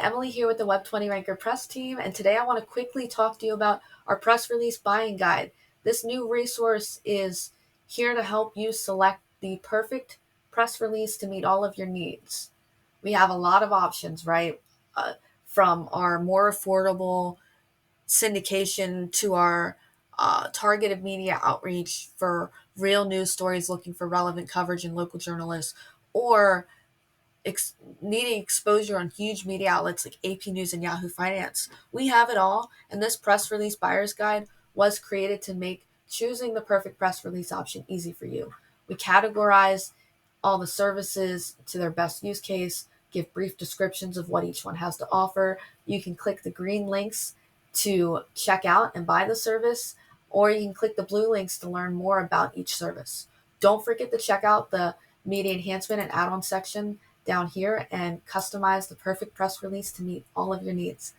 Emily here with the Web20 Ranker Press team, and today I want to quickly talk to you about our press release buying guide. This new resource is here to help you select the perfect press release to meet all of your needs. We have a lot of options, right? Uh, from our more affordable syndication to our targeted media outreach for real news stories looking for relevant coverage in local journalists, or needing exposure on huge media outlets like AP News and Yahoo Finance. We have it all, and this press release buyer's guide was created to make choosing the perfect press release option easy for you. We categorize all the services to their best use case, give brief descriptions of what each one has to offer. You can click the green links to check out and buy the service, or you can click the blue links to learn more about each service. Don't forget to check out the media enhancement and add-on section down here and customize the perfect press release to meet all of your needs.